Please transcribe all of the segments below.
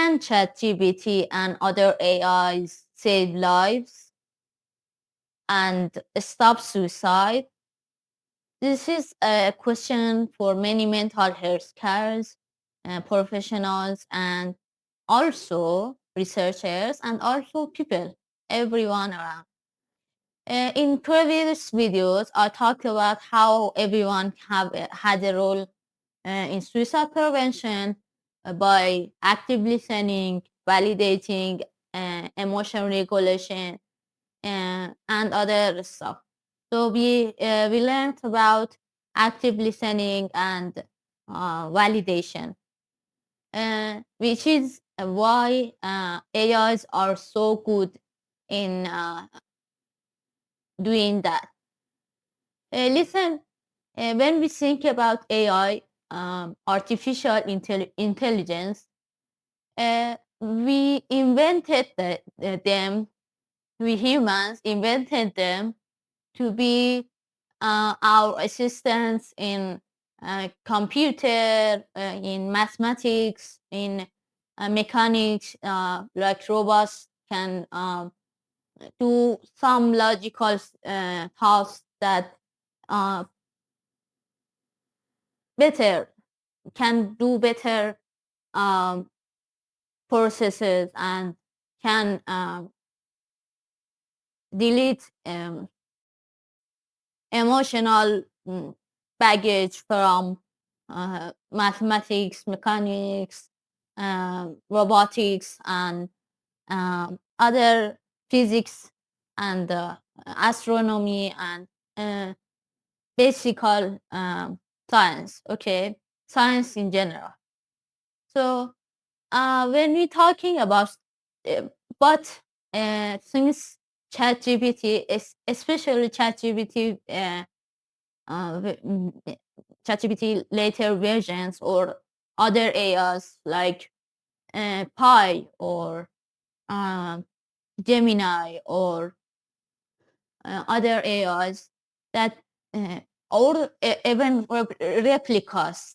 Can ChatGPT and other AIs save lives and stop suicide? This is a question for many mental health cares, professionals, and also researchers, and also people, everyone around. In previous videos, I talked about how everyone have had a role in suicide prevention by active listening, validating, emotion regulation, and other stuff. So we learned about active listening and validation, which is why AIs are so good in doing that. Listen, when we think about AI, artificial intelligence, we invented them, we humans invented them to be our assistants in computer, in mathematics, in mechanics, like robots can do some logical tasks that uh, better can do better um, processes and can delete emotional baggage from mathematics, mechanics, robotics, and other physics and astronomy and uh, basic science, okay, science in general. So when we're talking about, uh, but since ChatGPT, especially ChatGPT, ChatGPT later versions or other AIs like Pi or um, Gemini or other AIs that or even replicas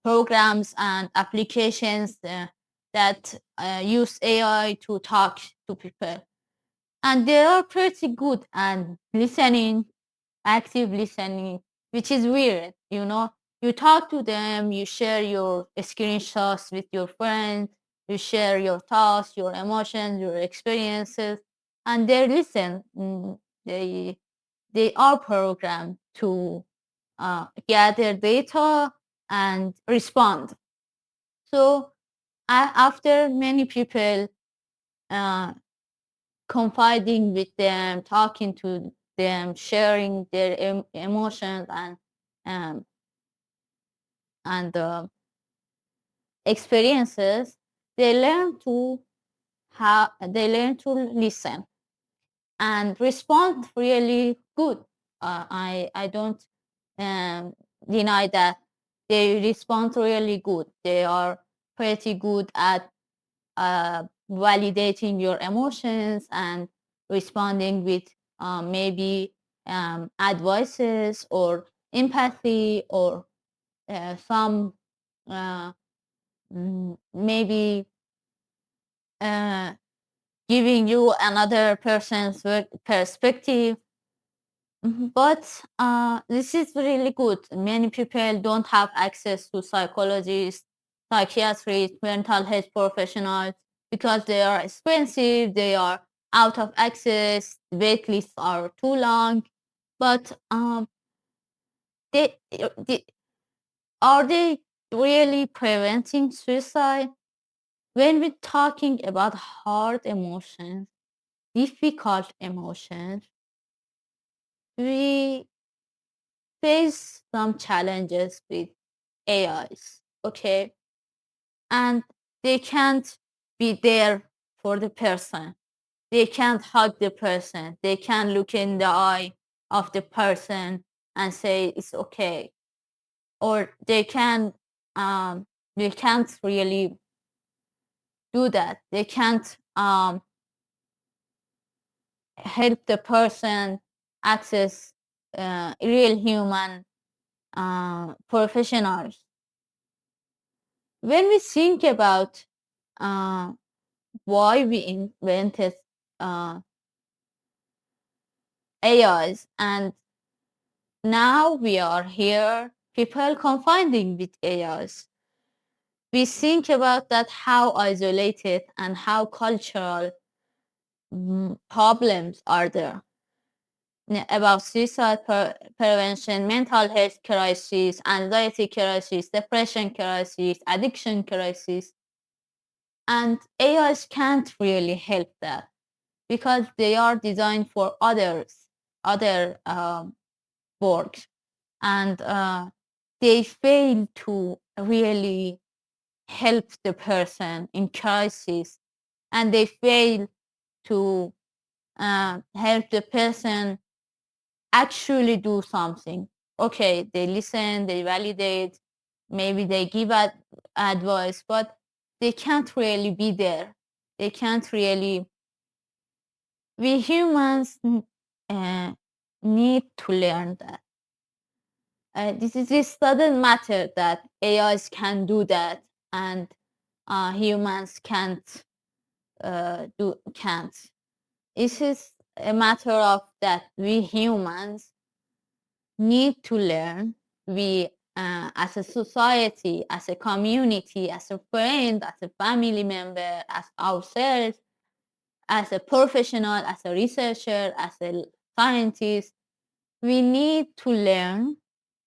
programs and applications that use AI to talk to people. And they are pretty good and listening, active listening, which is weird, you know. You talk to them, you share your screenshots with your friends, you share your thoughts, your emotions, your experiences, and they listen. They they are programmed to gather data and respond. So after many people uh, confiding with them, talking to them, sharing their emotions um, and experiences, they learn to they learn to listen and respond really good. I don't um, deny that they respond really good. They are pretty good at validating your emotions and responding with maybe advices or empathy or some uh, maybe uh, giving you another person's perspective. But this is really good. Many people don't have access to psychologists, psychiatrists, mental health professionals because they are expensive, they are out of access, wait lists are too long. But they are they really preventing suicide? When we're talking about hard emotions, difficult emotions, we face some challenges with AIs, okay? And they can't be there for the person. They can't hug the person. They can't look in the eye of the person and say it's okay. Or they can't really do that. They can't help the person access real human professionals. When we think about uh, why we invented uh, AIs, and now we are here, people confiding with AIs, we think about that how isolated and how cultural problems are there about suicide prevention, mental health crises, anxiety crisis, depression crisis, addiction crisis. And AIs can't really help that because they are designed for other work. And they fail to really help the person in crisis. And they fail to help the person actually do something. Okay, they listen, they validate, maybe they give advice, but they can't really be there. They can't really. We humans uh, need to learn that. This doesn't matter that AIs can do that and humans can't. It is a matter of that we humans need to learn. We, as a society, as a community, as a friend, as a family member, as ourselves, as a professional, as a researcher, as a scientist, we need to learn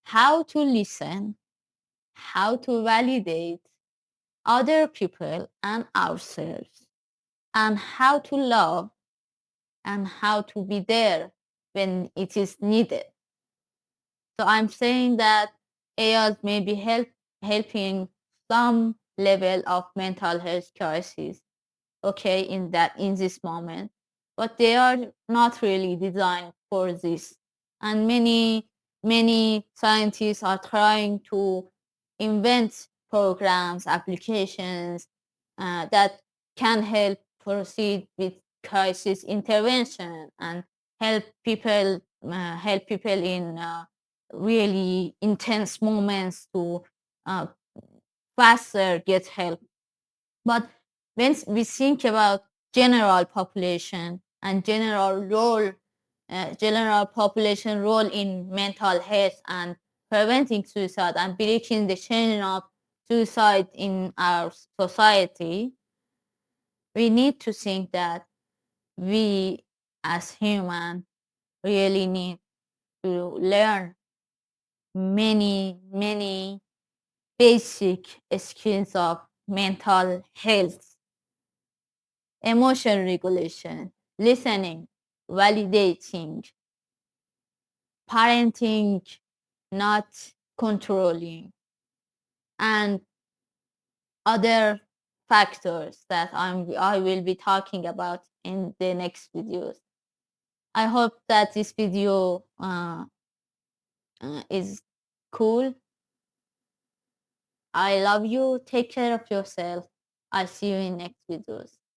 how to listen, how to validate other people and ourselves, and how to love and how to be there when it is needed. So I'm saying that AIs may be helping some level of mental health crisis, okay, in this moment, but they are not really designed for this. And many scientists are trying to invent programs, applications that can help proceed with crisis intervention and help people in really intense moments to uh, faster get help. But when we think about general population and general population role in mental health and preventing suicide and breaking the chain of suicide in our society, we need to think that we as human really need to learn many basic skills of mental health, emotion regulation, listening, validating, parenting, not controlling, and other factors that I will be talking about in the next videos. I hope that this video is cool. I love you. Take care of yourself. I'll see you in next videos.